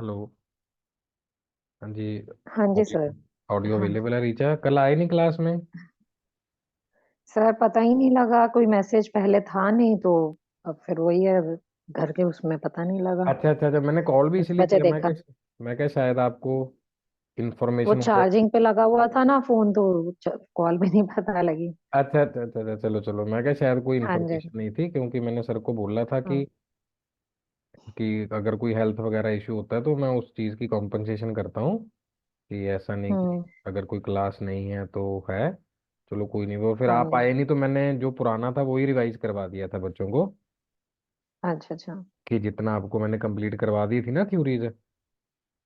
Hello. हाँ जी। हाँ जी सर। ऑडियो ऑडियो हाँ अवेलेबल है रीचा? कल आए नहीं क्लास में? सर, पता ही नहीं लगा, कोई मैसेज पहले था नहीं तो अब फिर वही है, घर के उसमें पता नहीं लगा। अच्छा अच्छा अच्छा, मैंने कॉल भी 10 इसलिए बजे किया। मैं देखा। क्या, मैं क्या शायद आपको वो इन्फॉर्मेशन हो जाए। चार्जिंग पे लगा हुआ था ना फोन, तो कॉल भी नहीं पता लगी। अच्छा अच्छा अच्छा अच्छा, चलो चलो, मैं क्या शायद कोई हाँ जी। इन्फॉर्मेशन नहीं थी, क्योंकि मैंने सर को बोला था हाँ। कि अगर कोई हेल्थ वगैरह इशू होता है तो मैं उस चीज़ की कॉम्पनसेशन करता हूँ। कि ऐसा नहीं कि हम्म। अगर कोई क्लास नहीं है तो है। चलो कोई नहीं, वो फिर हाँ आप जी। आए नहीं तो मैंने जो पुराना था वही रिवाइज करवा दिया था बच्चों को। अच्छा अच्छा। कि जितना आपको मैंने कंप्लीट करवा दी थी ना थ्योरीज,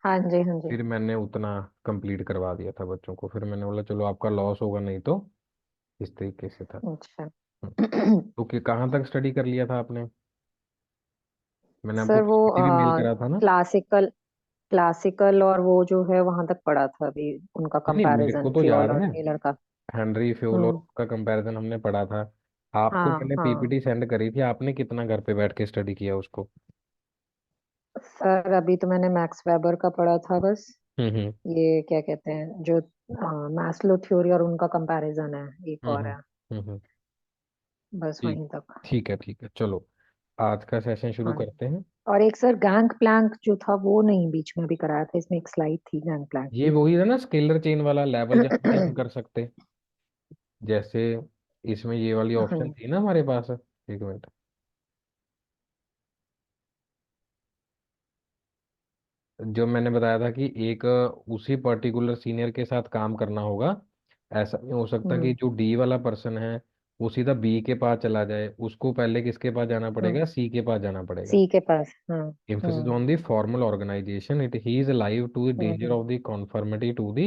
हाँ जी हाँ जी। फिर मैंने उतना कंप्लीट करवा दिया था बच्चों को। फिर मैंने बोला चलो आपका लॉस होगा नहीं तो, इस तरीके से था। अच्छा। हम्म। तो कि कहाँ तक स्टडी कर लिया था आपने? मैंने आपको सर वो पीपीटी भी मेल करा था ना? क्लासिकल क्लासिकल और वो जो है वहां तक पढ़ा था अभी, उनका नहीं मेरे को कंपैरिजन तो फ्योल याद और है। टेलर का। हेनरी फ्योल और हम्म। उसका कंपैरिजन हमने पढ़ा था। आपको हाँ मैंने हाँ। पीपीटी सेंड करी थी, आपने कितना घर पे बैठ के स्टडी किया उसको? सर अभी तो मैंने मैक्स वेबर का पढ़ा था बस। हम्म। ये क्या कहते हैं जो मैस्लो थ्योरी और उनका कंपैरिजन है, एक हम्म और हम्म है। हम्म। बस ठीक, वहीं तक। ठीक है ठीक है, चलो आज का सेशन शुरू हाँ। करते हैं। और एक सर गैंग प्लैंक जो था वो नहीं बीच में भी कराया था, इसमें एक स्लाइड थी गैंग प्लैंक ये की। वही है ना, स्केलर चेन वाला लेवल जहाँ नहीं हम कर सकते। जैसे इसमें ये वाली ऑप्शन हाँ। थी ना हमारे पास। एक मिनट। जो मैंने बताया था कि एक उसी पर्टिकुलर सीनियर के साथ काम करना होगा। ऐसा नहीं हो सकता कि हम्म। जो डी वाला पर्सन है वो सीधा बी के पास चला जाए, उसको पहले किसके पास जाना हम्म। पड़ेगा? सी के पास जाना पड़ेगा। सी के पास, हाँ। emphasis hmm. on the formal organization, it he is alive to the danger hmm. of the conformity to the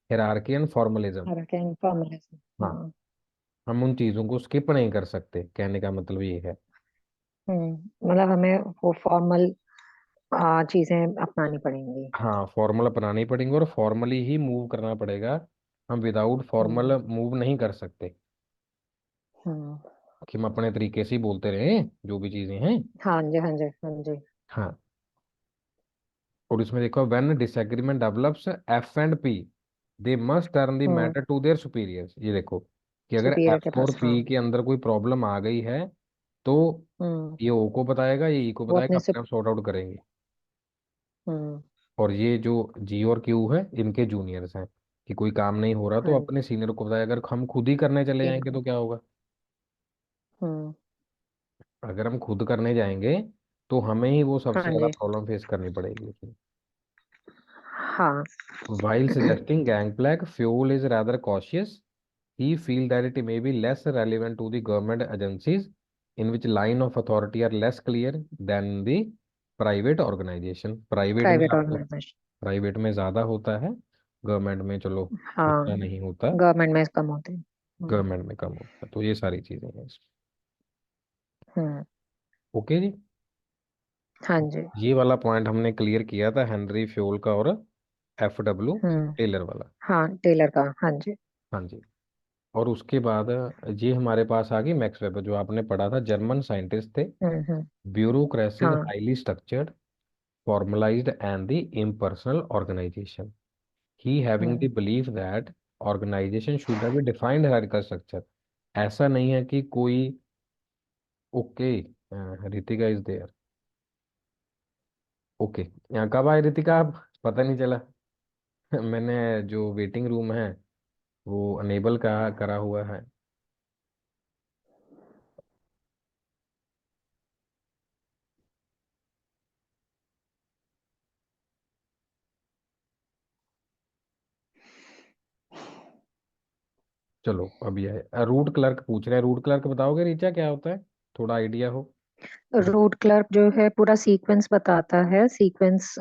hierarchy and formalism। और क्या इनफॉर्मलिज्म। हाँ, हाँ। हम उन चीज़ों को स्किप नहीं कर सकते, कहने का मतलब ये है। मतलब हमें वो फॉर्मल चीजें अपनानी पड़ेंगी। हाँ, फॉर्मल अपनानी पड़ेंगे और फॉर्मली ही मूव करना पड़ेगा। हम विदाउट हम्म। फॉर्मल मूव नहीं कर सकते। हम्म। कि हम अपने तरीके से ही बोलते रहे जो भी चीज़ें हैं। हाँ जी हाँ जी हाँ जी। हाँ। और इसमें देखो, when disagreement develops F and P, they must turn the hmm. Matter to their superiors. ये देखो कि अगर सुपीरियर के एफ और पास, हाँ। पी के अंदर कोई प्रॉब्लम आ गई है तो हम्म। ये ओ को बताएगा, ये ई को वो बताएगा, अपने से। अपने आप सॉर्ट आउट करेंगे। हम्म। और ये जो जी और क्यू है इनके जूनियर्स हैं। कि कोई काम नहीं हो रहा तो हाँ अपने सीनियर को बताया। अगर हम खुद ही करने चले जाएंगे जी। तो क्या होगा? हम्म। अगर हम खुद करने जाएंगे तो हमें ही वो सबसे हाँ ज्यादा जी। प्रॉब्लम फेस करनी पड़ेगी। हाँ। While suggesting Gangplank, Fuel is rather cautious. He feels that it may be less relevant to the government agencies in which line of authority are less clear than the private organization। Private में private आपको, organisation. Private में ज़्यादा होता है, government में चलो हाँ। उतना नहीं होता। गवर्नमेंट में कम होते हैं। गवर्नमेंट में कम होता है, तो ये सारी चीज़ें हैं इसमें। हम्म। ओके जी। हाँ जी। ये वाला पॉइंट हमने क्लियर किया था, हेनरी फ्योल का और एफ डब्ल्यू हम्म। टेलर वाला। हाँ, टेलर का, हाँ जी। हाँ जी। और उसके बाद ये हमारे पास आ गई मैक्स वेबर, जो आपने पढ़ा था, जर्मन साइंटिस्ट थे। हम्म। ब्यूरोक्रेसी इज हाँ। Highly structured, formalized and the impersonal organization, he having hmm. the belief that organization should have a defined hierarchical structure। ऐसा नहीं है कि कोई, okay, Ritika is there. Okay, यहाँ कब आए रितिका आप? पता नहीं चला। मैंने जो वेटिंग रूम है वो अनेबल का करा हुआ है। चलो अभी आए। रूट क्लर्क पूछ रहे हैं, रूट क्लर्क बताओगे रीचा क्या होता है? थोड़ा आइडिया हो। रूट क्लर्क जो है पूरा सीक्वेंस बताता है, सीक्वेंस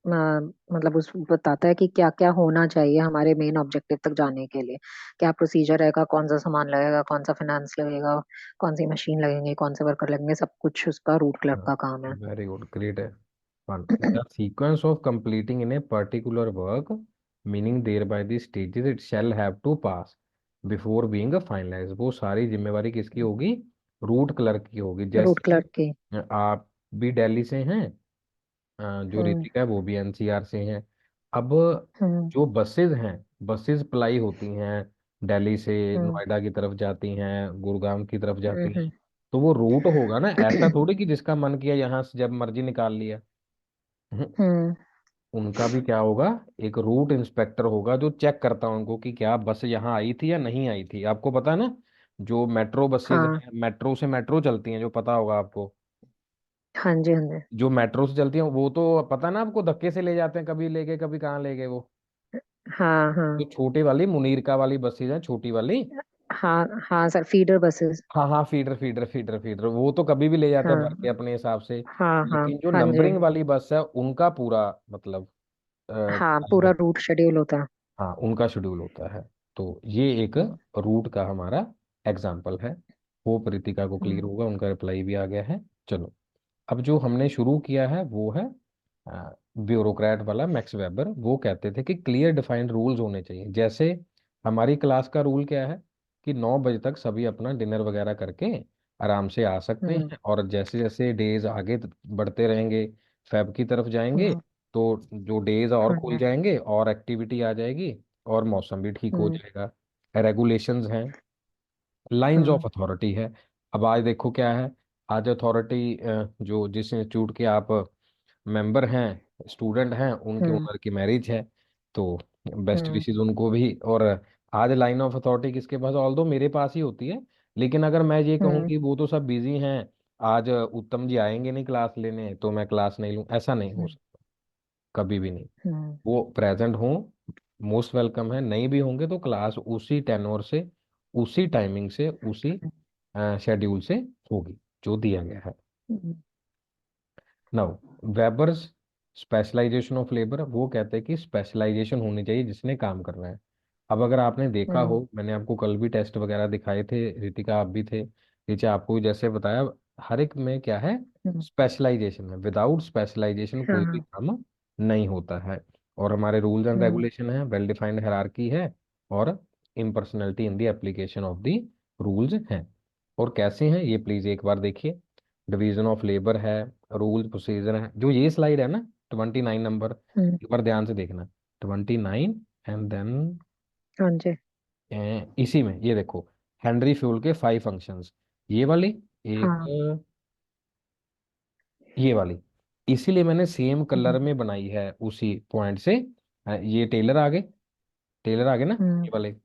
मतलब उस बताता है कि क्या क्या होना चाहिए हमारे मेन ऑब्जेक्टिव तक जाने के लिए। क्या प्रोसीजर रहेगा, कौन सा सामान लगेगा, कौन सा फाइनेंस लगेगा, कौन सी मशीन लगेंगे, कौन से वर्कर लगेंगे, सब कुछ उसका रूट क्लर्क का काम है। वेरी गुड, ग्रेट है। Fun. The sequence of completing in a particular work, meaning thereby the stages it shall have to pass before being finalized। वो सारी जिम्मेवारी किसकी होगी? रूट क्लर्क की होगी। रूट जैसे क्लर्क की। आप भी दिल्ली से हैं, जो हम्म ऋतिका है वो भी एनसीआर से हैं। अब हम्म जो बसेस हैं, बसेस प्लाई होती हैं, दिल्ली से हम्म नोएडा की तरफ जाती हैं, गुड़गांव की तरफ जाती हैं। हम्म तो वो रूट होगा ना, ऐसा थोड़ी कि जिसका मन किया यहाँ से जब मर्जी निकाल लिया। हम्म उनका भी क्या होगा, एक रूट इंस्पेक्टर होगा जो चेक करता है उनको कि क्या बस यहाँ आई थी या नहीं आई थी। आपको पता है ना, जो मेट्रो बसेज हाँ हैं, मेट्रो से मेट्रो चलती हैं, जो पता होगा आपको, हाँ जी हाँ जी। जो मेट्रो से चलती हैं वो तो पता ना आपको, धक्के से ले जाते हैं, कभी ले गए कभी कहाँ ले गए वो। हाँ जो हाँ छोटी वाली मुनीरका वाली बसेज हैं, छोटी वाली, हाँ हाँ सर, फीडर बसेस। हाँ हाँ, फीडर फीडर फीडर फीडर, वो तो कभी भी ले जाते हैं भर के हाँ अपने हिसाब से। हाँ हाँ लेकिन जो हाँ जी। नंबरिंग वाली बस है उनका पूरा मतलब हाँ, पूरा टाइम, रूट शेड्यूल होता है। हाँ उनका शेड्यूल होता है। तो ये एक हम्म रूट का हमारा एग्जाम्पल है। होप रितिका को क्लियर हम्म होगा, उनका रिप्लाई भी आ गया है। चलो, अब जो हमने शुरू किया है वो है ब्यूरोक्रेट वाला। मैक्स वेबर वो कहते थे कि क्लियर डिफाइंड रूल्स होने चाहिए। जैसे हमारी क्लास का रूल क्या है कि 9 बजे तक सभी अपना डिनर वगैरह करके आराम से आ सकते हम्म हैं, और जैसे जैसे डेज आगे बढ़ते रहेंगे, फेब की तरफ जाएंगे, हम्म, तो जो डेज और हाँ खुल जी। जाएंगे और एक्टिविटी आ जाएगी, और मौसम भी ठीक हो हम्म जाएगा। रेगुलेशंस हैं, लाइंस ऑफ हम्म अथॉरिटी है। अब आज देखो क्या है, आज अथॉरिटी जो जिस इंस्टीट्यूट के आप मेंबर हैं, स्टूडेंट हैं, उनके हम्म ओनर की मैरिज है, तो बेस्ट हम्म विशेस उनको भी। और आज लाइन ऑफ अथॉरिटी किसके पास, ऑल दो मेरे पास ही होती है। लेकिन अगर मैं ये कहूँ हम्म कि वो तो सब बिजी हैं, आज उत्तम जी आएंगे नहीं क्लास लेने, तो मैं क्लास नहीं लूँ, ऐसा नहीं हो हम्म सकता, कभी भी नहीं। हम्म वो प्रेजेंट हों, मोस्ट वेलकम है। नहीं भी होंगे तो क्लास उसी टेनोर से, उसी टाइमिंग से, उसी शेड्यूल से होगी जो दिया गया है। Hmm now, Weber's specialisation of labour, वो कहते हैं कि स्पेशलाइजेशन होनी चाहिए जिसने काम करना है। अब अगर आपने देखा हम्म हो, मैंने आपको कल भी टेस्ट वगैरह दिखाए थे, रितिका आप भी थे, नीचे आपको भी जैसे बताया, हर एक में क्या है, हम्म, स्पेशलाइजेशन है। विदाउट स्पेशलाइजेशन कोई भी हाँ। काम नहीं होता है। और हमारे रूल्स एंड हम्म रेगुलेशन है, वेल डिफाइंड हायरार्की है, और impersonality in the application of the rules हैं। और कैसे हैं ये प्लीज एक बार देखिए। डिवीजन ऑफ लेबर है, रूल प्रोसीजर है। जो ये स्लाइड है ना, 29 नंबर, हम्म, एक बार ध्यान से देखना, 29, एंड देन हाँ जी। इसी में ये देखो, हेनरी फ्यूल के 5 फंक्शंस, ये वाली, एक हाँ। ये वाली, इसीलिए मैंने सेम कलर हम्म में बनाई है उसी पॉइंट से। ये टेलर आ गए, टेलर आ गए ना हम्म, ये वाले,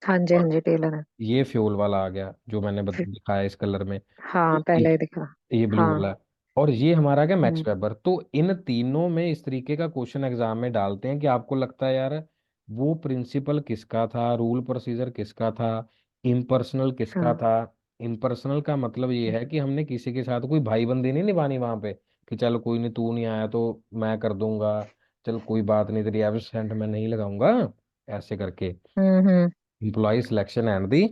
हाँ जी हाँ और जी, टेलर है। ये फ्यूल वाला आ गया जो मैंने फिर दिखाया इस कलर में। हाँ, तो पहले ही दिखा। ये ब्लू हाँ। वाला, और ये हमारा क्या, मैक्स हम्म वेबर। तो इन तीनों में इस तरीके का क्वेश्चन एग्जाम में डालते हैं कि आपको लगता है यार वो प्रिंसिपल किसका था, रूल प्रोसीजर किसका था, इम्पर्सनल किसका हाँ। था। इम्पर्सनल का मतलब ये है कि हमने किसी के साथ कोई भाई बंदी नहीं निभानी वहां पे, कि चल कोई नहीं, तू नहीं आया तो मैं कर दूंगा, चल कोई बात नहीं, तेरी एब्सेंट मैं नहीं लगाऊंगा, ऐसे करके। Hmm. Employ selection and the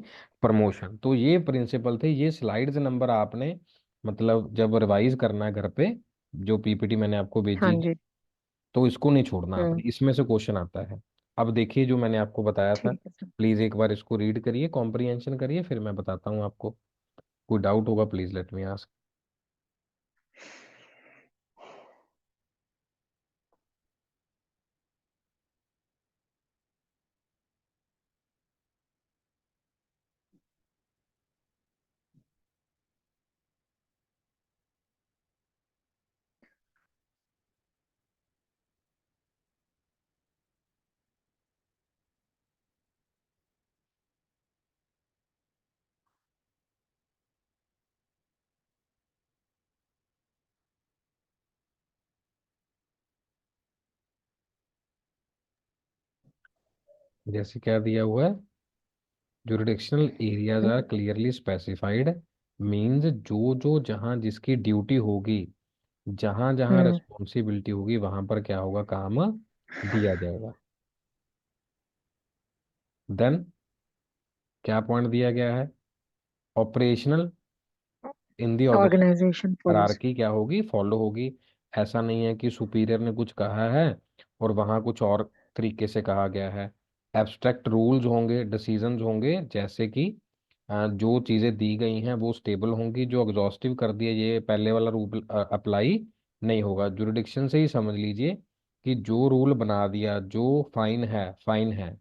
promotion, तो ये प्रिंसिपल थे। ये स्लाइड्स नंबर आपने मतलब जब रिवाइज करना है घर पे, जो पीपीटी मैंने आपको हाँ भेजी है, जी। तो इसको नहीं छोड़ना हम्म, आपने, इसमें से क्वेश्चन आता है। अब देखिए जो मैंने आपको बताया था, ठीक है सर। प्लीज एक बार इसको रीड करिए, कॉम्प्रिहेंशन करिए, फिर मैं बताता हूँ आपको। कोई डाउट होगा प्लीज लेट मी आस्क। जैसे क्या दिया हुआ है, jurisdictional areas hmm are clearly specified, means जो जो जहाँ जिसकी ड्यूटी होगी, जहां जहां हम्म, रिस्पॉन्सिबिलिटी होगी वहां पर क्या होगा, काम दिया जाएगा। देन क्या पॉइंट दिया गया है, operational in the organization organization follows. Hierarchy क्या होगी, फॉलो होगी। ऐसा नहीं है कि सुपीरियर ने कुछ कहा है और वहां कुछ और तरीके से कहा गया है। एब्स्ट्रैक्ट रूल्स होंगे, डिसीजंस होंगे, जैसे कि जो चीजें दी गई हैं वो स्टेबल होंगी, जो एग्जॉस्टिव कर दिए ये पहले वाला रूल अप्लाई नहीं होगा। जुरिडिक्शन से ही समझ लीजिए कि जो रूल बना दिया, जो फाइन है फाइन है।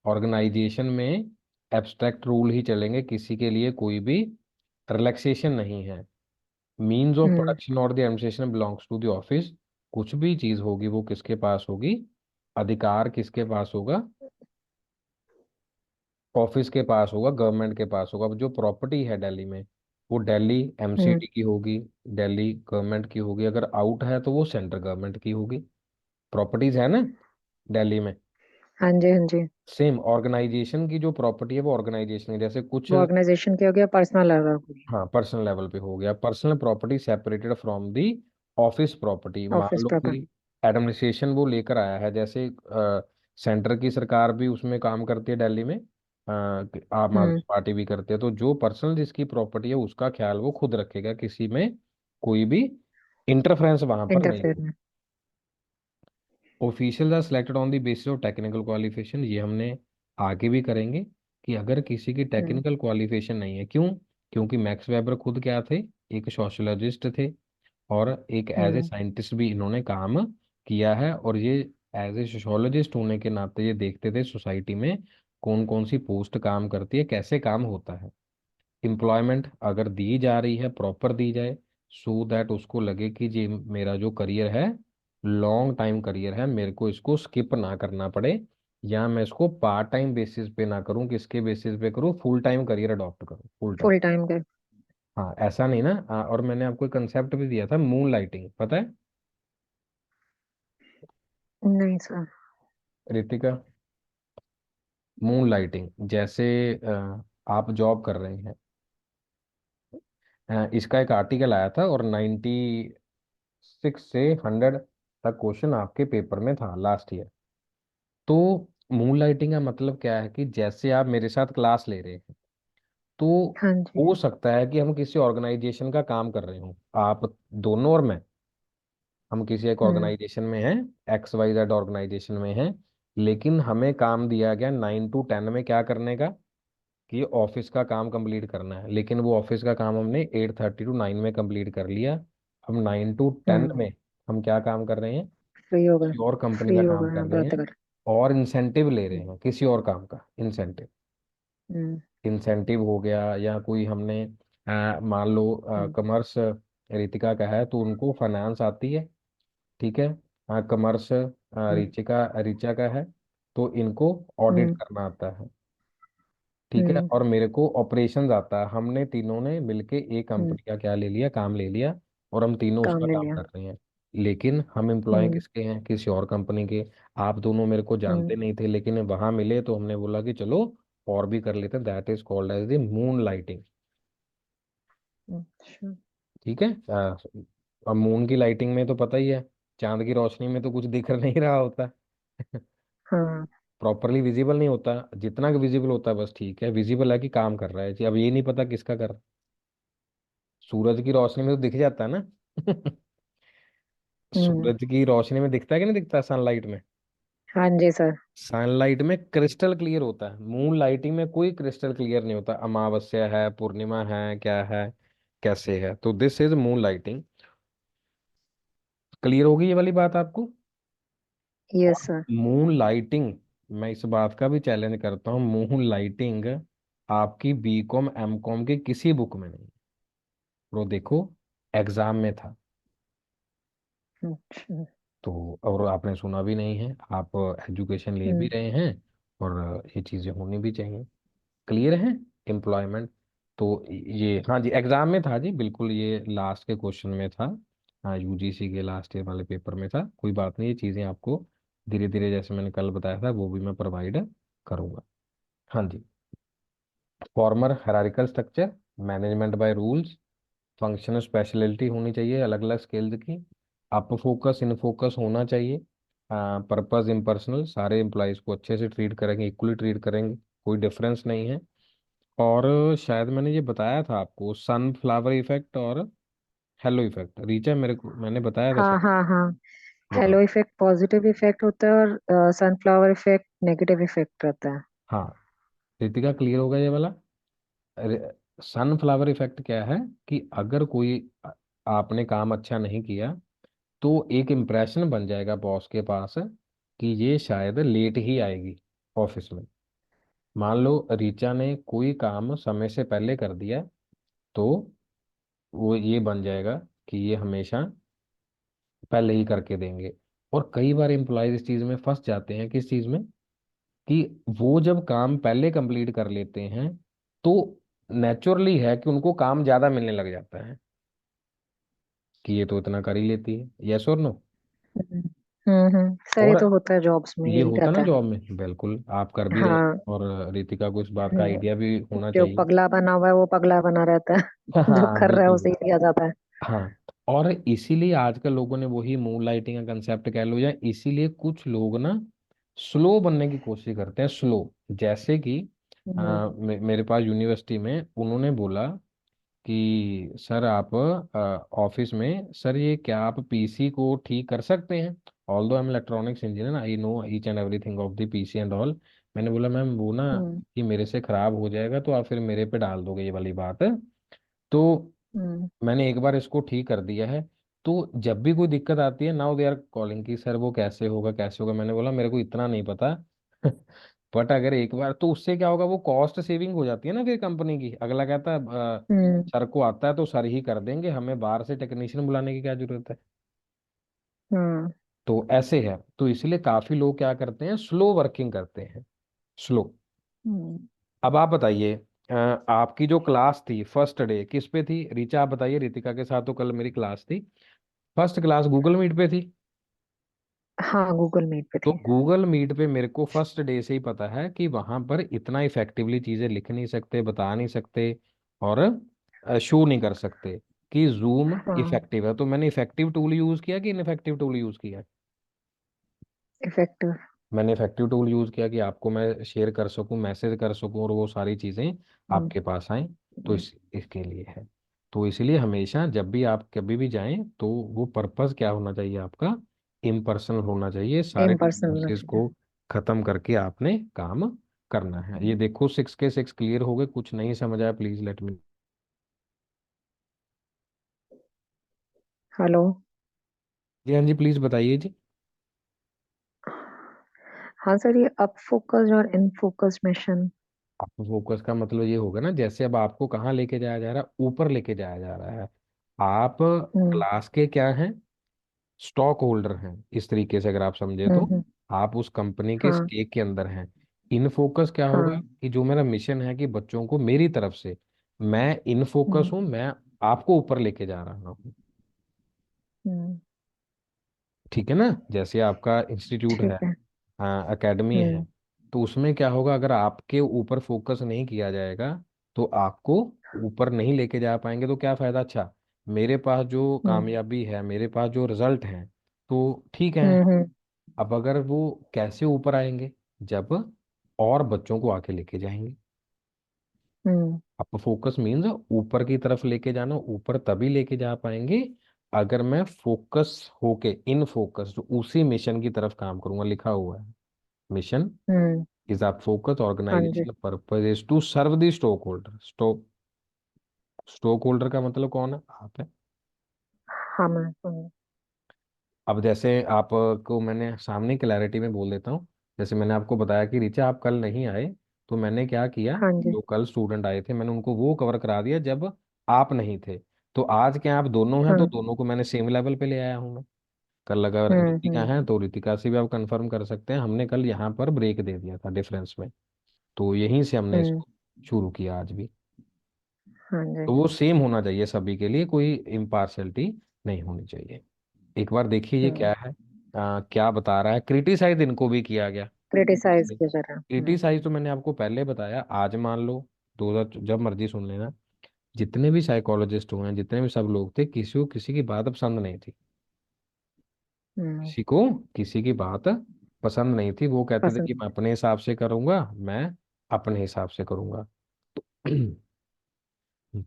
ऑर्गेनाइजेशन में एब्स्ट्रैक्ट रूल ही चलेंगे, किसी के लिए कोई भी रिलैक्सेशन नहीं है। Means of hmm. प्रोडक्शन और the administration belongs to the office. कुछ भी चीज होगी वो किसके पास होगी, अधिकार किसके पास होगा, ऑफिस के पास होगा, गवर्नमेंट के पास होगा। अब जो प्रॉपर्टी है दिल्ली में, वो दिल्ली हम्म। एमसीडी की होगी, दिल्ली गवर्नमेंट की होगी। अगर आउट है तो वो सेंट्रल गवर्नमेंट की होगी। प्रॉपर्टीज है ना दिल्ली में। हाँ जी, हाँ जी। सेम ऑर्गेनाइजेशन की जो प्रॉपर्टी है वो ऑर्गेनाइजेशन की, जैसे कुछ। वो ऑर्गेनाइजेशन की हो गया, पर्सनल लेवल हो गया। हाँ, पर्सनल लेवल पे हो गया। Personal property separated from the office property. मान ऑफिस लो कि प्रॉपर्टी। एडमिनिस्ट्रेशन वो लेकर आया है, जैसे सेंटर की सरकार भी उसमें काम करती है दिल्ली में, आम हम्म। आदमी पार्टी भी करती है। तो जो पर्सनल जिसकी प्रॉपर्टी है उसका ख्याल वो खुद रखेगा, किसी में कोई भी इंटरफेरेंस वहां पर नहीं इंटरफेयर होगी। में। Official are selected on the basis of technical qualification, ये हमने आगे भी करेंगे कि अगर किसी की हम्म। टेक्निकल क्वालिफिकेशन नहीं है, क्यों? क्योंकि मैक्स वेबर खुद क्या थे, एक सोशोलॉजिस्ट थे, और एक एज ए हम्म। साइंटिस्ट भी इन्होंने काम किया है। और ये एज ए सोशोलॉजिस्ट होने के नाते ये देखते थे सोसाइटी में कौन कौन सी पोस्ट काम करती है, कैसे काम होता है। एम्प्लॉयमेंट अगर दी जा रही है प्रॉपर दी जाए, सो दैट उसको लगे कि ये मेरा जो करियर है लॉन्ग टाइम करियर है, मेरे को इसको स्किप ना करना पड़े, या मैं इसको पार्ट टाइम बेसिस पे ना करूं, किसके बेसिस पे करूं, फुल टाइम करियर अडॉप्ट करूं, फुल टाइम। फुल टाइम का। हाँ, ऐसा नहीं ना। और मैंने आपको एक कंसेप्ट भी दिया था, मून लाइटिंग, पता है नहीं सर। रितिका? मून लाइटिंग जैसे आप जॉब कर रहे हैं, इसका एक आर्टिकल आया था और 96 से 100 तक क्वेश्चन आपके पेपर में था लास्ट ईयर। तो मून लाइटिंग का मतलब क्या है कि जैसे आप मेरे साथ क्लास ले रहे हैं, तो हाँ जी। हो सकता है कि हम किसी ऑर्गेनाइजेशन का काम कर रहे हो, आप दोनों और मैं, हम किसी एक हम्म। ऑर्गेनाइजेशन में हैं, XYZ ऑर्गेनाइजेशन में हैं। लेकिन हमें काम दिया गया 9 to 10 में क्या करने का, कि ऑफिस का काम कंप्लीट करना है। लेकिन वो ऑफिस का काम हमने 8:30 to 9 में कंप्लीट कर लिया। हम 9 to 10 हम्म। में हम क्या काम कर रहे हैं, फ्री हो गए। किसी और कंपनी फ्री का हो काम गए कर हैं रहे बात हैं, कर। और इंसेंटिव ले रहे हैं किसी और काम का इंसेंटिव। हम्म। इंसेंटिव हो गया, या कोई हमने मान लो हम्म। कॉमर्स रितिका का है तो उनको फाइनेंस आती है, ठीक है। कॉमर्स हम्म। रिचिका रिचा का है तो इनको ऑडिट हम्म। करना आता है, ठीक है। हम्म। और मेरे को ऑपरेशंस आता है। हमने तीनों ने मिलके एक हम्म। कंपनी का क्या ले लिया, काम ले लिया, और हम तीनों काम उसका ले काम लिया। कर रहे हैं। लेकिन हम एम्प्लॉय हम्म। किसके हैं, किसी और कंपनी के। आप दोनों मेरे को हम्म। जानते नहीं थे, लेकिन वहां मिले तो हमने बोला कि चलो और भी कर लेते हैं। That is called as the moonlighting, अच्छा। ठीक है। अब मून की लाइटिंग में तो पता ही है, चांद की रोशनी में तो कुछ दिख नहीं रहा होता, हाँ। प्रॉपरली विजिबल नहीं होता। जितना विजिबल होता है बस ठीक है, विजिबल है कि काम कर रहा है जी। अब ये नहीं पता किसका कर रहा है। सूरज की रोशनी में तो दिख जाता है ना। हम्म। सूरज की रोशनी में दिखता है कि नहीं दिखता, सनलाइट में? हाँ जी सर। सनलाइट में क्रिस्टल क्लियर होता है, मून लाइटिंग में कोई क्रिस्टल क्लियर नहीं होता। अमावस्या है, पूर्णिमा है, क्या है, कैसे है। तो this is moon lighting. Clear होगी ये वाली बात आपको? यस और सर। मून लाइटिंग, मैं इस बात का भी चैलेंज करता हूँ, मून लाइटिंग आपकी B.Com M.Com की किसी बुक में नहीं। वो देखो, एग्जाम में था। अच्छा। तो और आपने सुना भी नहीं है, आप एजुकेशन ले भी हम्म। रहे हैं, और ये चीज़ें होनी भी चाहिए। क्लियर है? एम्प्लॉयमेंट, तो ये हाँ जी एग्जाम में था जी, बिल्कुल ये लास्ट के क्वेश्चन में था। हाँ, यूजीसी के लास्ट ईयर वाले पेपर में था। कोई बात नहीं, ये चीज़ें आपको धीरे धीरे जैसे मैंने कल बताया था वो भी मैं प्रोवाइड करूँगा। हाँ जी। Formal hierarchical structure, management by rules, functional speciality होनी चाहिए अलग अलग स्किल्स की, अप फोकस इन फोकस होना चाहिए, पर्पस इम्पर्सनल, सारे एम्प्लॉयज़ को अच्छे से ट्रीट करेंगे, इक्वली ट्रीट करेंगे, कोई डिफरेंस नहीं है। और शायद मैंने ये बताया था आपको, सनफ्लावर इफेक्ट और हेलो इफेक्ट, रीचा मेरे को मैंने बताया था हाँ शायद। हाँ हाँ। बताओ। हेलो इफेक्ट पॉजिटिव इफेक्ट होता है और सनफ्लावर इफेक्ट नेगेटिव इफेक्ट रहता है। हाँ, रितिका क्लियर होगा ये वाला? सनफ्लावर इफेक्ट क्या है कि अगर कोई आपने काम अच्छा नहीं किया, तो एक इम्प्रेशन बन जाएगा बॉस के पास कि ये शायद लेट ही आएगी ऑफिस में। मान लो रीचा ने कोई काम समय से पहले कर दिया, तो वो ये बन जाएगा कि ये हमेशा पहले ही करके देंगे। और कई बार एम्प्लॉयज इस चीज में फंस जाते हैं, किस चीज में, कि वो जब काम पहले कंप्लीट कर लेते हैं तो नेचुरली है कि उनको काम ज्यादा मिलने लग जाता है, कि ये तो इतना कर ही लेती है। यस और नो? सर ये और तो होता है जॉब्स में, ये यही होता ना रहता है। जॉब में, बिल्कुल आप कर भी रहे हैं, हाँ। और रितिका को इस बात का हम्म, आइडिया भी होना जो चाहिए। पगला बना हुआ है वो पगला बना रहता है। जो हाँ कर रहा है बिल्कुल उसे ही दिया जाता है। हाँ। और इसीलिए आजकल लोगों ने वही मून लाइटिंग का कंसेप्ट कह लो, या इसीलिए कुछ लोग ना स्लो बनने की कोशिश करते हैं, स्लो। जैसे कि हम्म। मेरे पास यूनिवर्सिटी में उन्होंने बोला कि सर आप ऑफिस में, सर ये क्या आप पीसी को ठीक कर सकते हैं? Although I am electronics engineer, I know each and everything of the PC and all. मैंने बोला मैम वो ना, हम्म। कि मेरे से खराब हो जाएगा तो आप फिर मेरे पे डाल दोगे ये वाली बात। तो हम्म। मैंने एक बार इसको ठीक कर दिया है। तो जब भी कोई दिक्कत आती है, नाउ दे आर कॉलिंग कि सर वो कैसे होगा कैसे होगा। मैंने बोला मेरे को इतना नहीं पता बट अगर एक बार, तो उससे क्या होगा, वो कॉस्ट सेविंग हो जाती है ना फिर कंपनी की। अगला कहता है हम्म। सर को आता है तो सर ही कर देंगे, हमें बाहर से टेक्नीशियन बुलाने की क्या जरूरत है। हम्म। तो ऐसे है, तो इसलिए काफी लोग क्या करते हैं, स्लो वर्किंग करते हैं, स्लो। हम्म। अब आप बताइए, आपकी जो क्लास थी फर्स्ट डे किस पे थी? रीचा आप बताइए, रितिका के साथ तो कल मेरी क्लास थी, फर्स्ट क्लास गूगल मीट पे थी। हाँ, गूगल मीट पे तो थी। गूगल मीट पे मेरे को फर्स्ट डे से ही पता है कि वहां पर इतना इफेक्टिवली चीजें लिख नहीं सकते, बता नहीं सकते, और शो नहीं कर सकते कि जूम हाँ। इफेक्टिव है। तो मैंने इफेक्टिव टूल यूज किया कि इनफेक्टिव टूल यूज किया? इफेक्टिव। मैंने इफेक्टिव टूल यूज किया कि आपको मैं शेयर कर सकूं, मैसेज कर सकूं, और वो सारी चीजें हम्म। आपके पास आए। तो हम्म। इसके लिए है। तो इसलिए हमेशा जब भी आप कभी भी जाएं तो वो पर्पस क्या होना चाहिए आपका, इम्पर्सनल होना चाहिए। सारे इम्पर्सनल होना डिस्टर्बेंसेस चाहिए। को खत्म करके आपने काम करना है। ये देखो 6 के 6 क्लियर हो गए, कुछ नहीं समझ आया प्लीज लेट मी। हेलो। जी हाँ जी, प्लीज बताइए जी। हाँ सर, ये अप फोकस और इन फोकस मिशन। आप फोकस का मतलब ये होगा ना, जैसे अब आपको कहाँ लेके जाया जा रहा है, ऊपर लेके जाया जा रहा है। आप हम्म। क्लास के क्या हैं, स्टॉक होल्डर हैं, इस तरीके से अगर आप समझे तो। हम्म। आप उस कंपनी के हाँ। स्टेक के अंदर हैं। इन फोकस क्या होगा, हाँ। कि जो मेरा मिशन है कि बच्चों को मेरी तरफ से, मैं इन फोकस हम्म। हूँ, मैं आपको ऊपर लेके जा रहा हूँ। हम्म। ठीक है ना? जैसे आपका इंस्टीट्यूट है, ठीक है। एकेडमी है, हम्म। तो उसमें क्या होगा, अगर आपके ऊपर फोकस नहीं किया जाएगा तो आपको ऊपर नहीं लेके जा पाएंगे। तो क्या फायदा? अच्छा, मेरे पास जो हम्म। कामयाबी है, मेरे पास जो रिजल्ट है, तो ठीक है। हम्म। अब अगर वो कैसे ऊपर आएंगे, जब और बच्चों को आके लेके जाएंगे। हम्म। अब फोकस मीन्स ऊपर की तरफ लेके जाना, ऊपर तभी लेके जा पाएंगे अगर मैं फोकस होके, इन फोकस उसी मिशन की तरफ काम करूंगा। लिखा हुआ है, mission hmm. Is a focus हाँ जी। Organisational purpose is to serve the stockholder. Stockholder का मतलब कौन है? आप है। हाँ मैं अब जैसे आपको मैंने सामने क्लैरिटी में बोल देता हूँ। जैसे मैंने आपको बताया कि रीचा आप कल नहीं आए, तो मैंने क्या किया, हाँ जी। जो कल स्टूडेंट आए थे मैंने उनको वो कवर करा दिया जब आप नहीं थे। तो आज क्या आप दोनों हैं, तो हाँ। दोनों को मैंने सेम लेवल पे ले आया हूँ मैं। कल अगर रितिका हम्म। है तो रितिका से भी आप कंफर्म कर सकते हैं, हमने कल यहाँ पर ब्रेक दे दिया था डिफरेंस में। तो यहीं से हमने हम्म। इसको शुरू किया आज भी। हाँ जी। तो वो सेम होना चाहिए सभी के लिए, कोई इम्पार्शलिटी नहीं होनी चाहिए। एक बार देखिए ये हम्म। क्या है, क्या बता रहा है। क्रिटिसाइज इनको भी किया गया। क्रिटिसाइज किया जा रहा है। क्रिटिसाइज तो मैंने आपको पहले बताया, आज मान लो 2000 जब मर्जी सुन लेना। जितने भी साइकोलॉजिस्ट हुए हैं, जितने भी सब लोग थे, किसी को किसी की बात पसंद नहीं थी। हम्म। किसी को किसी की बात पसंद नहीं थी। वो कहते थे कि पसंद। मैं अपने हिसाब से करूंगा, मैं अपने हिसाब से करूंगा।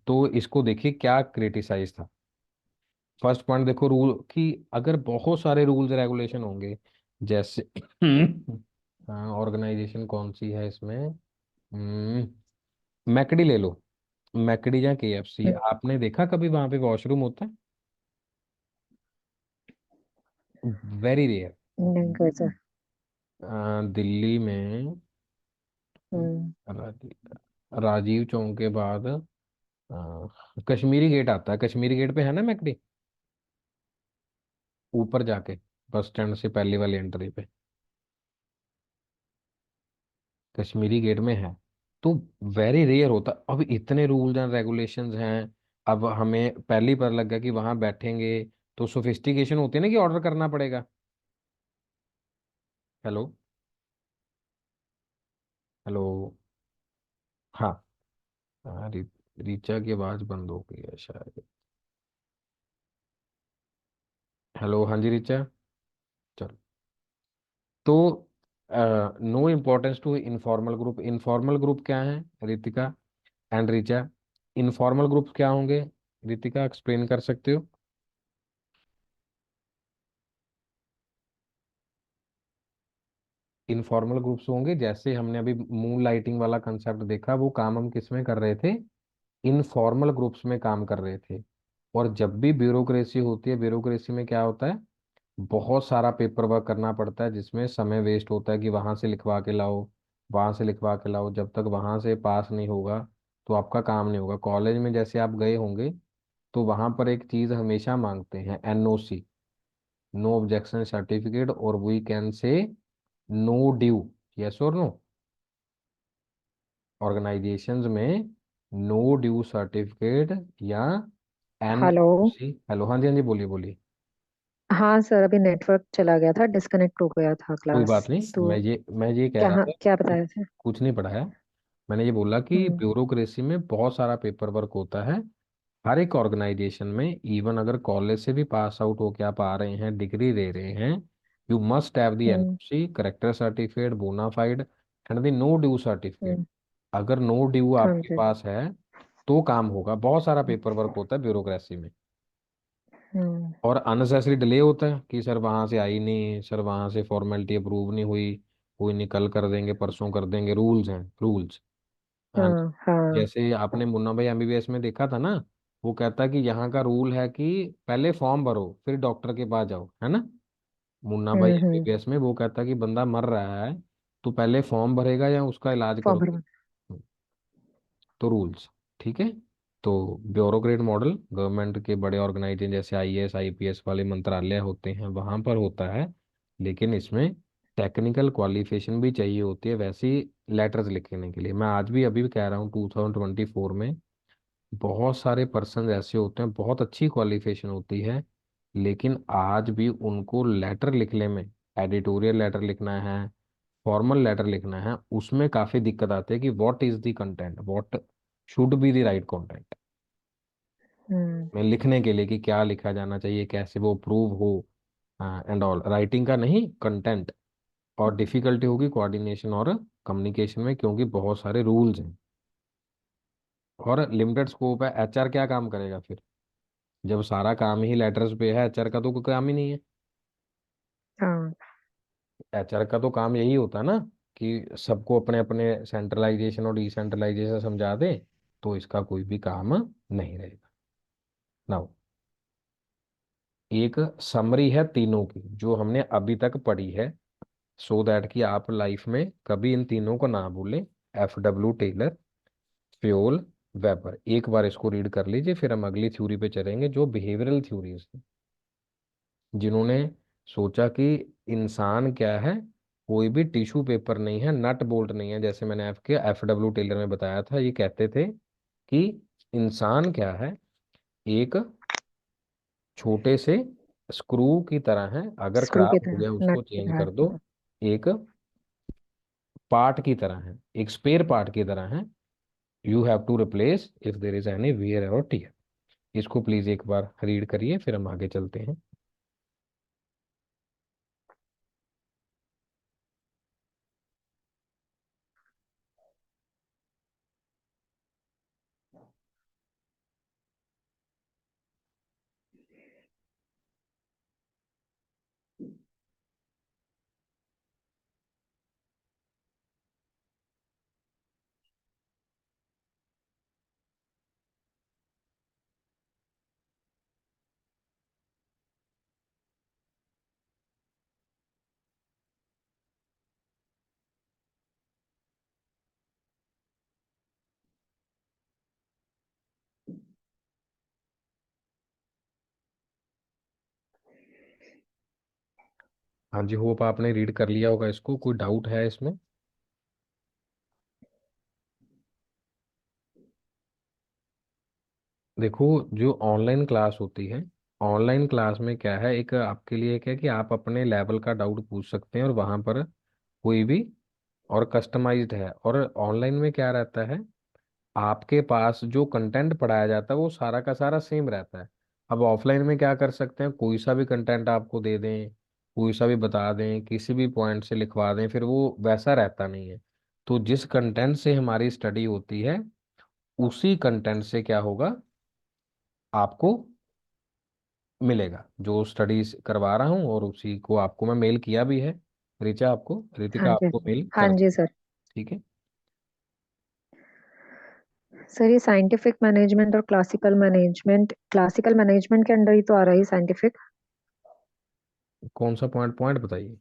तो इसको देखिए क्या क्रिटिसाइज था। फर्स्ट पॉइंट देखो, रूल कि अगर बहुत सारे रूल्स रेगुलेशन होंगे, जैसे ऑर्गेनाइजेशन कौन सी है इसमें, मैकडी ले लो। मैकडी या केएफसी, हम्म। आपने देखा कभी वहां पे वॉशरूम होता है? Very rare. नहीं कैसे? दिल्ली में हम्म। राजीव चौक के बाद कश्मीरी गेट आता है, कश्मीरी गेट पे है ना मैकडी, ऊपर जाके बस स्टैंड से पहली वाली एंट्री पे कश्मीरी गेट में है। तो वेरी रेयर होता, अब इतने रूल्स एंड रेगुलेशंस हैं। अब हमें पहले ही पता लग गया कि वहां बैठेंगे, तो सोफिस्टिकेशन होती है ना कि ऑर्डर करना पड़ेगा। Hello, hello. हाँ। रीचा की आवाज बंद हो गई है शायद। हेलो, हाँ जी रीचा। चलो। तो no importance to informal group. Informal group क्या है Ritika and Richa? Informal group क्या होंगे, रितिका एक्सप्लेन कर सकते हो? इनफॉर्मल ग्रुप्स होंगे, जैसे हमने अभी मून लाइटिंग वाला कंसेप्ट देखा, वो काम हम किस में कर रहे थे? इनफॉर्मल ग्रुप्स में काम कर रहे थे। और जब भी ब्यूरोक्रेसी होती है, ब्यूरोक्रेसी में क्या होता है? बहुत सारा पेपर वर्क करना पड़ता है, जिसमें समय वेस्ट होता है कि वहां से लिखवा के लाओ, वहां से लिखवा के लाओ। जब तक वहां से पास नहीं होगा तो आपका काम नहीं होगा। कॉलेज में जैसे आप गए होंगे, तो वहां पर एक चीज हमेशा मांगते हैं, एनओसी, नो ऑब्जेक्शन सर्टिफिकेट, और we can say no due, yes और नो। ऑर्गेनाइजेशंस में नो ड्यू सर्टिफिकेट या हेलो। एनओसी। हेलो, हाँ जी, हाँ जी, बोलिए बोलिए। हाँ सर, अभी नेटवर्क चला गया था, डिस्कनेक्ट हो गया था कोई क्लास। बात नहीं, तो मैं ये कह क्या, रहा हाँ, था, क्या बताया था? कुछ नहीं पढ़ाया। मैंने ये बोला कि हम्म। ब्यूरोक्रेसी में बहुत सारा पेपर वर्क होता है हर एक ऑर्गेनाइजेशन में। इवन अगर कॉलेज से भी पास आउट होके आप आ रहे हैं, डिग्री ले रहे हैं, you must have the hmm. NOC, character certificate, bona fide and the no due certificate. Hmm. अगर नो ड्यू हाँ आपके जी। पास है तो काम होगा। बहुत सारा पेपर वर्क होता है ब्यूरोक्रेसी में। हम्म। और अननेसेसरी डिले होता है कि सर वहां से आई नहीं, सर वहां से फॉर्मेलिटी अप्रूव नहीं हुई, कोई नहीं, कल कर देंगे, परसों कर देंगे। रूल्स हैं, रूल्स। एंड हाँ हाँ। जैसे आपने मुन्ना भाई एमबीबीएस में देखा था ना, वो कहता है कि यहाँ का रूल है कि पहले फॉर्म भरो फिर डॉक्टर के पास जाओ, है ना? मुन्ना भाई हम्म। एमबीबीएस में वो कहता है कि बंदा मर रहा है तो पहले फॉर्म भरेगा या उसका इलाज फॉर्म करोगे? भरवा। तो रूल्स, ठीक है। तो ब्यूरोक्रेट मॉडल गवर्नमेंट के बड़े ऑर्गेनाइजेशन जैसे आईएएस आईपीएस वाले मंत्रालय होते हैं वहां पर होता है। लेकिन इसमें टेक्निकल क्वालिफिकेशन भी चाहिए होती है वैसी लेटर्स लिखने के लिए। मैं आज भी अभी भी कह रहा हूँ 2024 में बहुत सारे पर्सन ऐसे होते हैं, बहुत अच्छी क्वालिफिकेशन होती है, लेकिन आज भी उनको लेटर लिखने में, एडिटोरियल लेटर लिखना है, फॉर्मल लेटर लिखना है, उसमें काफी दिक्कत आती है कि what is the content, what should be the right content, hmm. में लिखने के लिए कि क्या लिखा जाना चाहिए, कैसे वो प्रूव हो, एंड ऑल। राइटिंग का नहीं, कंटेंट। और डिफिकल्टी होगी कोऑर्डिनेशन और कम्युनिकेशन में, क्योंकि बहुत सारे रूल्स हैं और लिमिटेड स्कोप है। एचआर क्या काम करेगा फिर, जब सारा काम ही लेटर्स पे है? एचआर का तो कोई काम ही नहीं है। हाँ। एचआर का तो काम यही होता है ना कि सबको अपने अपने सेंट्रलाइजेशन और डिसेंट्रलाइजेशन समझा दे, तो इसका कोई भी काम नहीं रहेगा। नाउ, एक समरी है तीनों की जो हमने अभी तक पढ़ी है, सो दैट कि आप लाइफ में कभी इन तीनों को ना भूलें। F W Taylor, Fayol, Weber. एक बार इसको रीड कर लीजिए, फिर हम अगली थ्योरी पे चलेंगे जो बिहेवियरल थ्योरीज, जिन्होंने सोचा कि इंसान क्या है, कोई भी टिश्यू पेपर नहीं है, नट बोल्ट नहीं है। जैसे मैंने आपके एफ डब्ल्यू टेलर में बताया था, ये कहते थे कि इंसान क्या है, एक छोटे से स्क्रू की तरह है, अगर स्क्रू की खराब हो तरह, गया नट उसको की चेंज कर दो। तरह। एक पार्ट की तरह है, एक स्पेयर पार्ट की तरह है। You have to replace if there is any wear और टीयर। इसको प्लीज एक बार रीड करिए, फिर हम आगे चलते हैं। हाँ जी, होप आपने रीड कर लिया होगा इसको। कोई डाउट है इसमें? देखो, जो ऑनलाइन क्लास होती है, ऑनलाइन क्लास में क्या है, एक आपके लिए क्या है कि आप अपने लेवल का डाउट पूछ सकते हैं और वहाँ पर कोई भी, और कस्टमाइज्ड है। और ऑनलाइन में क्या रहता है, आपके पास जो कंटेंट पढ़ाया जाता है वो सारा का सारा सेम रहता है। अब ऑफलाइन में क्या कर सकते हैं, कोई सा भी कंटेंट आपको दे दें, कोई सा भी बता दें, किसी भी पॉइंट से लिखवा दें, फिर वो वैसा रहता नहीं है। तो जिस कंटेंट से हमारी स्टडी होती है, उसी कंटेंट से क्या होगा, आपको मिलेगा जो स्टडीज करवा रहा हूँ, और उसी को आपको मैं मेल किया भी है। ऋचा आपको, हाँ रितिका जी। आपको मेल हाँ कर, जी सर। ठीक है। सर ये साइंटिफिक मैनेजमेंट और क्लासिकल मैनेजमेंट के अंडर ही तो आ रहा है साइंटिफिक। कौन सा पॉइंट, पॉइंट बताइए।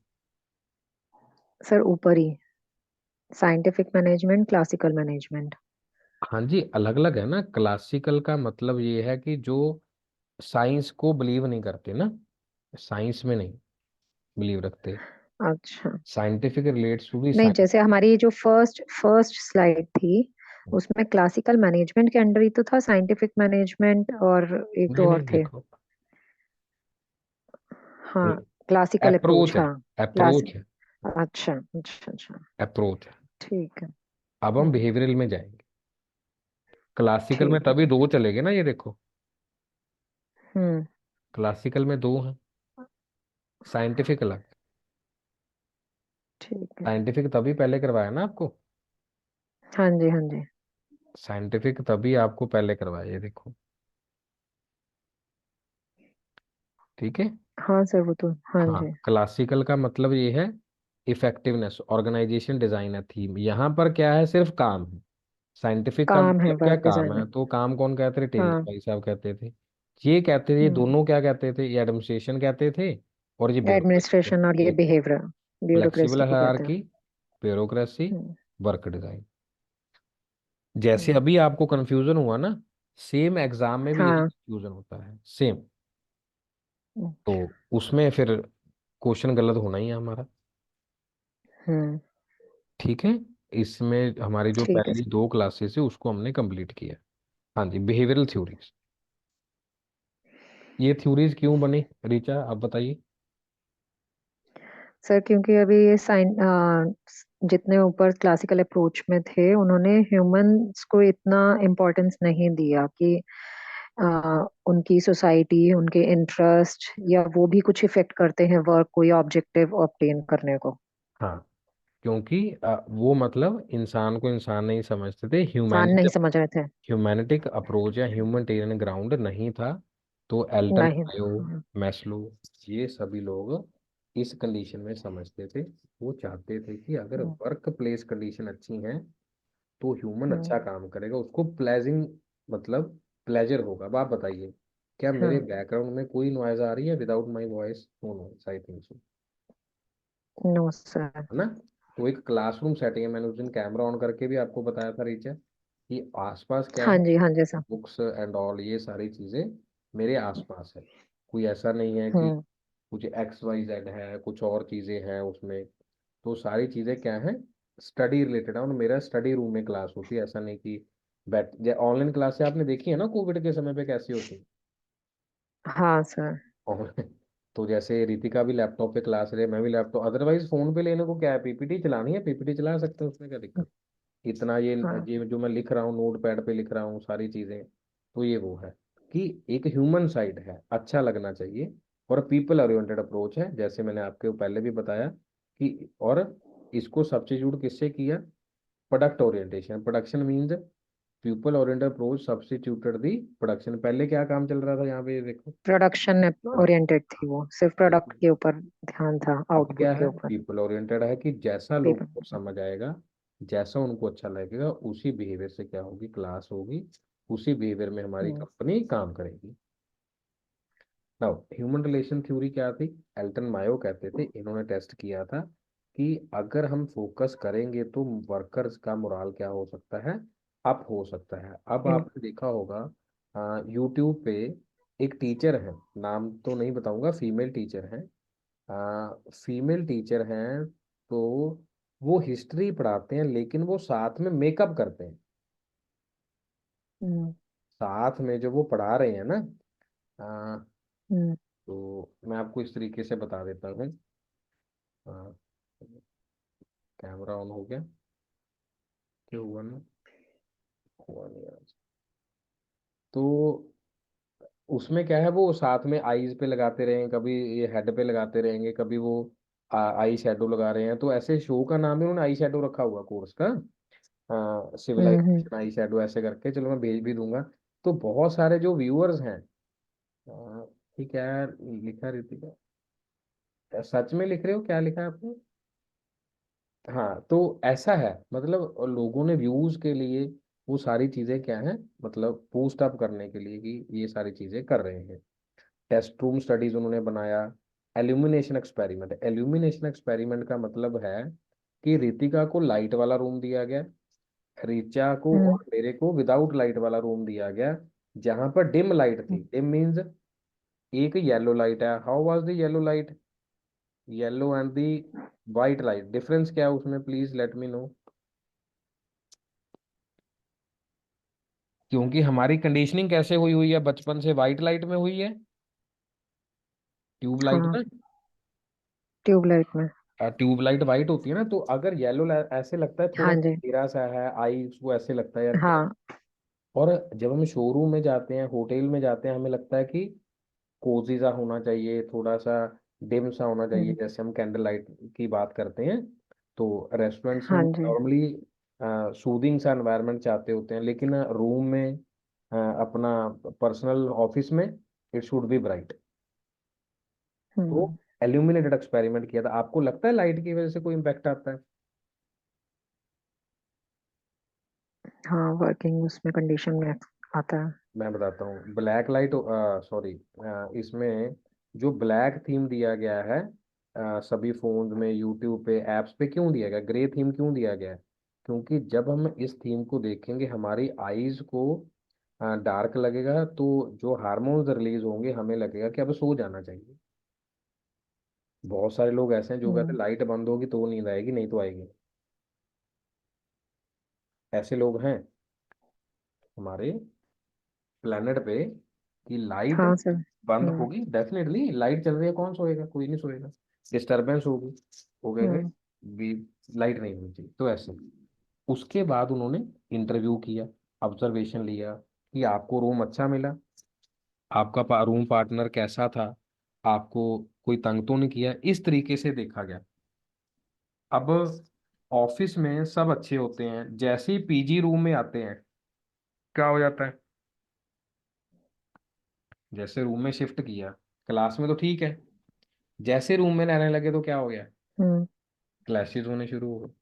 सर ऊपर ही, साइंटिफिक मैनेजमेंट, क्लासिकल मैनेजमेंट। हाँ जी, अलग अलग है ना। क्लासिकल का मतलब ये है कि जो साइंस को बिलीव नहीं करते ना, साइंस में नहीं बिलीव रखते। अच्छा। साइंटिफिक रिलेट्स टू दी नहीं, साइंस। जैसे हमारी जो फर्स्ट फर्स्ट स्लाइड थी उसमें क्लासिकल मैनेजमेंट के अंडर ही तो था साइंटिफिक मैनेजमेंट, और एक नहीं दो और नहीं, थे। देखो, हाँ, क्लासिकल अप्रोच, अप्रोच है, हाँ। क्लास। अप्रोच है, अच्छा अच्छा अच्छा। अप्रोच है। ठीक है। अब हम बिहेवियरल में जाएंगे। क्लासिकल में ठीक है तभी सर। दो चलेंगे ना, ये देखो, हम्म। क्लासिकल में दो हैं, साइंटिफिक अलग। ठीक है। साइंटिफिक तभी पहले करवाया ना आपको, हाँ जी हाँ जी। साइंटिफिक तभी आपको पहले करवाया, ये देखो, ठीक है। हाँ सर, वो तो हाँ हाँ, जी। क्लासिकल का मतलब ये है इफेक्टिवनेस, ऑर्गेनाइजेशन, डिजाइन है, थीम। यहाँ पर क्या है, सिर्फ काम है। साइंटिफिक का काम है, मतलब क्या, वर्क काम है। डिजाइनर। तो काम कौन कहते थे, टेलर हाँ। भाई साहब कहते थे। ये कहते थे, ये हम्म। दोनों क्या कहते थे, ये एडमिनिस्ट्रेशन कहते थे, और ये ब्यूरोक्रेसी एडमिनिस्ट्रेशन और ये कहते थे। बिहेवियर, फ्लेक्सिबल ब्यूरोक्रेसी को कहते हैं। Hierarchy, bureaucracy, hmm. Work design. जैसे हम्म। अभी आपको कंफ्यूजन हुआ ना, सेम एग्जाम में भी यही हाँ। कंफ्यूजन होता है, सेम। तो अच्छा। उसमें फिर क्वेश्चन गलत होना ही है हमारा, हम्म। ठीक है। इसमें हमारी जो ठीक है पहली सर। दो क्लासेस है उसको हमने कंप्लीट किया। हाँ जी, बिहेवियरल थ्योरीज। ये थ्योरीज क्यों बनी, रीचा आप बताइए। सर क्योंकि अभी ये जितने ऊपर क्लासिकल अप्रोच में थे उन्होंने ह्यूमंस को इतना इम्पोर्टेंस नहीं दिया कि उनकी सोसाइटी, उनके इंटरेस्ट या वो भी कुछ इफेक्ट करते हैं वर्क को या ऑब्जेक्टिव ऑब्टेन करने को। हाँ, क्योंकि वो मतलब इंसान को इंसान नहीं समझते थे, इंसान नहीं समझ रहे थे। ह्यूमैनिटिक अप्रोच या ह्यूमनिटेरियन ग्राउंड नहीं था। तो एल्टन नहीं था। बायो, मैस्लो, ये सभी लोग इस कंडीशन में समझते थे। वो चाहते थे कि अगर हम्म। वर्क प्लेस कंडीशन अच्छी है तो ह्यूमन हम्म। अच्छा काम करेगा, उसको प्लेजिंग, मतलब प्लेजर होगा। अब आप बताइए, क्या मेरे हाँ। बैकग्राउंड में कोई नॉइज आ रही है without my voice? No noise, I think so, no sir. है ना। तो एक क्लासरूम सेटिंग है, मैंने उस दिन कैमरा ऑन करके भी आपको बताया था रीचा, कि आसपास क्या हाँ है, जी हाँ जी सर। बुक्स एंड ऑल, ये सारी चीजें मेरे आसपास है। कोई ऐसा नहीं है कि हम्म। कुछ एक्स वाई जेड है, कुछ और चीजें हैं उसमें। तो सारी चीजें क्या है, स्टडी रिलेटेड है, और मेरा स्टडी रूम में क्लास होती है। ऐसा नहीं कि बैठ, ऑनलाइन क्लास से आपने देखी है ना कोविड के समय पे कैसी होती है। हाँ सर। और तो जैसे रितिका भी लैपटॉप पे क्लास ले, मैं भी लैपटॉप, अदरवाइज फोन पे लेने को क्या है, पीपीटी चलानी है, पीपीटी चला सकते हैं, उसमें क्या दिक्कत। इतना हाँ। ये जो मैं लिख रहा हूँ, नोट पैड पे लिख रहा हूँ सारी चीजें। तो ये वो है कि एक ह्यूमन साइड है, अच्छा लगना चाहिए, और पीपल ओरिएंटेड अप्रोच है, जैसे मैंने आपके पहले भी बताया कि। और इसको सब्स्टिट्यूट किससे किया, product orientation, production means people oriented approach substituted the production. पहले क्या काम चल रहा था यहाँ पे, ये देखो। प्रोडक्शन हाँ, ओरिएंटेड थी, वो सिर्फ प्रोडक्ट के ऊपर ध्यान था, अब क्या आउटपुट के है, ऊपर। पीपल ओरिएंटेड है कि जैसा लोगों को पेपर। समझ आएगा, जैसा उनको अच्छा लगेगा, उसी बिहेवियर से क्या होगी, क्लास होगी, उसी बिहेवियर में हमारी हम्म। कंपनी काम करेगी। नाउ, ह्यूमन रिलेशन थ्योरी क्या थी, एल्टन मायो कहते थे, इन्होंने टेस्ट किया था कि अगर हम फोकस करेंगे तो वर्कर्स का मोराल क्या हो सकता है, अप हो सकता है। अब हम्म। आपने देखा होगा, यूट्यूब पे एक टीचर है, नाम तो नहीं बताऊंगा, फीमेल टीचर है, फीमेल टीचर हैं, तो वो हिस्ट्री पढ़ाते हैं लेकिन वो साथ में मेकअप करते हैं। हम्म। साथ में जो वो पढ़ा रहे हैं ना, आ, हम्म। तो मैं आपको इस तरीके से बता देता हूँ। कैमरा ऑन हो गया? क्यों हुआ ना? हुआ नहीं आज। तो उसमें क्या है, वो साथ में आईज पे लगाते रहेंगे, कभी ये हेड पे लगाते रहेंगे, कभी वो आई शेडो लगा रहे हैं। तो ऐसे शो का नाम ही उन्होंने आई शेडो रखा हुआ कोर्स का, हम्म। सिविलाइजेशन आई शेडो ऐसे करके। चलो मैं भेज भी दूंगा। तो बहुत सारे जो व्यूअर्स हैं, ठीक है, लिखा ऋतिका, सच में लिख रहे हो क्या लिखा है आपने? हाँ, तो ऐसा है, मतलब लोगों ने व्यूज के लिए वो सारी चीजें क्या है, मतलब बूस्ट अप करने के लिए कि ये सारी चीजें कर रहे हैं। टेस्ट रूम स्टडीज उन्होंने बनाया। एल्यूमिनेशन एक्सपेरिमेंट, एल्यूमिनेशन एक्सपेरिमेंट का मतलब है कि रितिका को लाइट वाला रूम दिया गया, रिचा को हम्म। और मेरे को विदाउट लाइट वाला रूम दिया गया, जहां पर डिम लाइट थी। डिम मीन्स एक येलो लाइट है। How was the yellow light? Yellow and the white light, difference क्या है उसमें, प्लीज लेट मी नो। क्योंकि हमारी कंडीशनिंग कैसे हुई हुई है, बचपन से वाइट लाइट में हुई है, ट्यूब लाइट हाँ, में। ट्यूबलाइट में। ट्यूब लाइट वाइट होती है ना, तो अगर येलो ऐसे लगता है थोड़ा हाँ जी। अंधेरा सा है, आई उसको ऐसे लगता है यार क्या। हाँ। और जब हम शोरूम में जाते हैं, होटल में जाते हैं, हमें लगता है कि कोजी सा होना चाहिए, थोड़ा सा डिम सा होना चाहिए, हम्म। जैसे हम कैंडल लाइट की बात करते हैं। तो रेस्टोरेंट्स में हाँ जी। नॉर्मली सूदिंग सा एनवायरनमेंट चाहते होते हैं, लेकिन रूम में, अपना पर्सनल ऑफिस में, इट शुड बी ब्राइट। तो हम्म। एल्यूमिनेटेड एक्सपेरिमेंट किया था। आपको लगता है लाइट की वजह से कोई इम्पैक्ट आता है? हाँ, वर्किंग उसमें कंडीशन में आता है। मैं बताता हूँ। ब्लैक लाइट, सॉरी, इसमें जो ब्लैक थीम दिया गया है, सभी फोन में, यूट्यूब पे, एप्स पे क्यों दिया गया, ग्रे थीम क्यों दिया गया है? क्योंकि जब हम इस थीम को देखेंगे हमारी आईज को डार्क लगेगा, तो जो हार्मोन्स रिलीज होंगे हमें लगेगा कि अब सो जाना चाहिए। बहुत सारे लोग ऐसे हैं जो कहते हम्म। हैं लाइट बंद होगी तो नींद आएगी, नहीं तो आएगी। ऐसे लोग हैं हमारे प्लेनेट पे कि लाइट हाँ सर। बंद हम्म। होगी, डेफिनेटली लाइट चल रही है, कौन सोएगा? कोई नहीं सोएगा। डिस्टरबेंस होगी, हो गए हम्म। भी, लाइट नहीं होनी चाहिए। तो ऐसे उसके बाद उन्होंने इंटरव्यू किया, ऑब्जर्वेशन लिया कि आपको रूम अच्छा मिला, आपका रूम पार्टनर कैसा था, आपको कोई तंग तो नहीं किया, इस तरीके से देखा गया। अब ऑफिस में सब अच्छे होते हैं, जैसे ही पीजी रूम में आते हैं क्या हो जाता है? जैसे रूम में शिफ्ट किया, क्लास में तो ठीक है, जैसे रूम में रहने लगे तो क्या हो गया? हम्म। क्लैशेस होने शुरू हो गए।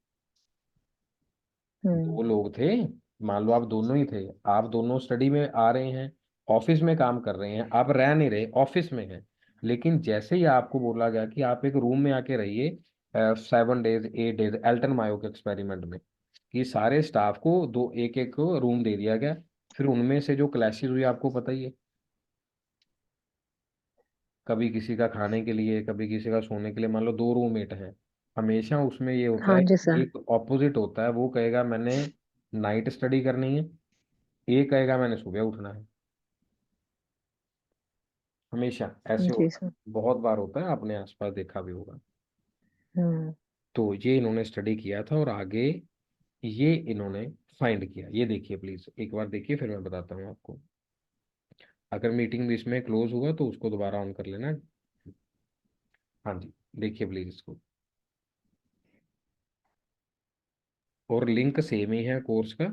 हम्म। दो लोग थे, मान लो आप दोनों ही थे, आप दोनों स्टडी में आ रहे हैं, ऑफिस में काम कर रहे हैं, आप रह नहीं रहे, ऑफिस में हैं। लेकिन जैसे ही आपको बोला गया कि आप एक रूम में आके रहिए 7 डेज 8 डेज, एल्टन मायो के एक्सपेरिमेंट में, कि सारे स्टाफ को दो एक एक रूम दे दिया गया। फिर उनमें से जो क्लैशेस हुई आपको पता ही है, कभी किसी का खाने के लिए, कभी किसी का सोने के लिए। मान लो दो रूममेट हैं, हमेशा उसमें ये होता हाँ है जी कि सर। एक ऑपोजिट होता है, वो कहेगा मैंने नाइट स्टडी करनी है, एक कहेगा मैंने सुबह उठना है। हमेशा ऐसे जी होता सर। है, बहुत बार होता है, आपने आसपास देखा भी होगा। हम्म। तो ये इन्होंने स्टडी किया था, और आगे ये इन्होंने फाइंड किया। ये देखिए प्लीज, एक बार देखिए, फिर मैं बताता हूँ आपको। अगर मीटिंग भी इसमें क्लोज हुआ तो उसको दोबारा ऑन कर लेना। हाँ जी, देखिए प्लीज इसको। और लिंक सेम ही है कोर्स का।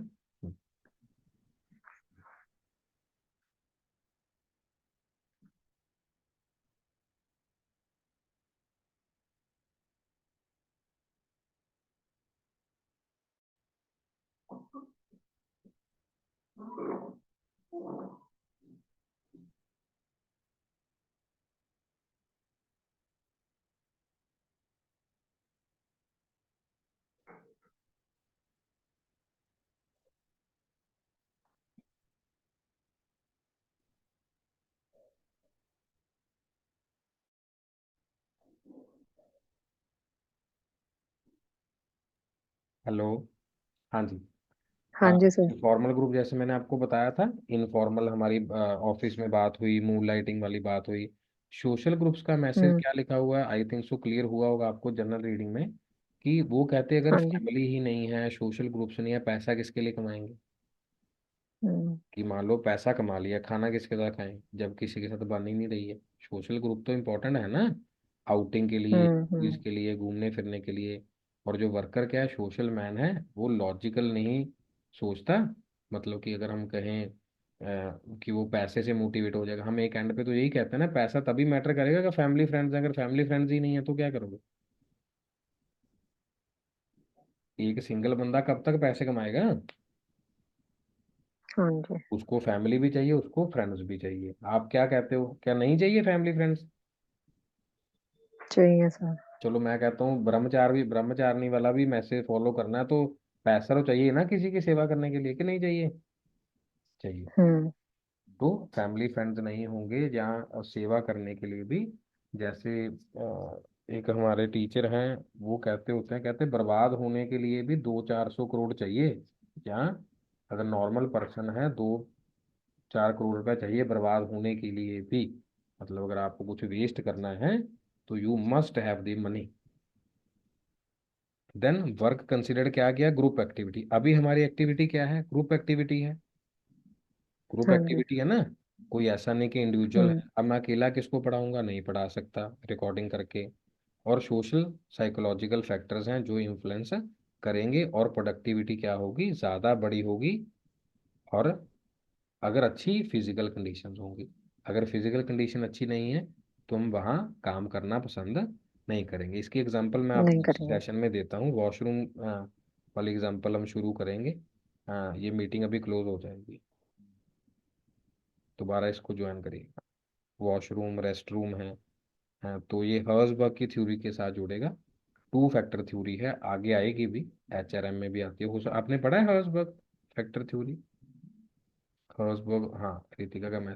हेलो। हाँ जी। हाँ जी सर। इनफॉर्मल ग्रुप जैसे मैंने आपको बताया था, इनफॉर्मल हमारी ऑफिस में बात हुई, मून लाइटिंग वाली बात हुई। सोशल ग्रुप्स का मैसेज हम्म। क्या लिखा हुआ है, आई थिंक सो क्लियर हुआ होगा आपको जनरल रीडिंग में, कि वो कहते हैं अगर हाँ जी। फैमिली ही नहीं है, सोशल ग्रुप्स नहीं है, पैसा किसके लिए कमाएंगे। हम्म। कि मान लो पैसा कमा लिया, खाना किसके साथ खाएं जब किसी के साथ बन ही नहीं रही है। सोशल ग्रुप तो इम्पोर्टेंट है ना, आउटिंग के लिए, हम्म। इसके लिए, घूमने फिरने के लिए। और जो वर्कर क्या है, सोशल मैन है, वो लॉजिकल नहीं सोचता। मतलब कि अगर हम कहें कि वो पैसे से मोटिवेट हो जाएगा, हम एक एंड पे तो यही कहते हैं ना, पैसा तभी मैटर करेगा अगर फैमिली फ्रेंड्स हैं, अगर फैमिली फ्रेंड्स ही नहीं है तो क्या करोगे। एक सिंगल बंदा कब तक पैसे कमाएगा। हाँ जी। उसको फैमिली भी चाहिए, उसको फ्रेंड्स भी चाहिए। आप क्या कहते हो, क्या नहीं चाहिए फैमिली फ्रेंड्स। चाहिए सर। चलो मैं कहता हूँ ब्रह्मचारी, ब्रह्मचारिणी वाला भी मैसेज फॉलो करना है तो पैसा तो चाहिए ना किसी की सेवा करने के लिए, कि नहीं चाहिए। चाहिए। हम्म। तो फैमिली फ्रेंड्स नहीं होंगे जहाँ सेवा करने के लिए भी। जैसे एक हमारे टीचर हैं, वो कहते होते हैं, कहते बर्बाद होने के लिए भी 200-400 करोड़ चाहिए। जहाँ अगर नॉर्मल पर्सन है, 2-4 करोड़ रुपया चाहिए बर्बाद होने के लिए भी। मतलब अगर आपको कुछ वेस्ट करना है तो you must have the money. Then work considered क्या गया, ग्रुप एक्टिविटी। अभी हमारी एक्टिविटी क्या है, ग्रुप एक्टिविटी है। ग्रुप हाँ जी। एक्टिविटी है ना। कोई ऐसा नहीं कि इंडिविजुअल है। हम्म। अब मैं अकेला किसको पढ़ाऊंगा, नहीं पढ़ा सकता रिकॉर्डिंग करके। और सोशल साइकोलॉजिकल फैक्टर्स हैं जो इन्फ्लुएंस करेंगे, और प्रोडक्टिविटी क्या होगी, ज़्यादा बड़ी होगी। और अगर अच्छी फिजिकल कंडीशंस होंगी। अगर फिजिकल कंडीशन अच्छी नहीं है तो हम वहाँ काम करना पसंद नहीं करेंगे। इसकी एग्जांपल मैं नहीं आपको करेंगे। सेशन में देता हूँ, वॉशरूम वाली एग्जांपल हम शुरू करेंगे। हाँ, ये मीटिंग अभी क्लोज हो जाएगी, दोबारा इसको ज्वाइन करिए। वॉशरूम, रेस्ट रूम है। हाँ, तो ये हर्जबर्ग की थ्योरी के साथ जुड़ेगा। टू फैक्टर थ्योरी है, आगे आएगी भी, एचआरएम में भी आती है। आपने पढ़ा है हर्जबर्ग फैक्टर थ्योरी। हर्जबर्ग, हाँ, कृतिका का मैसेज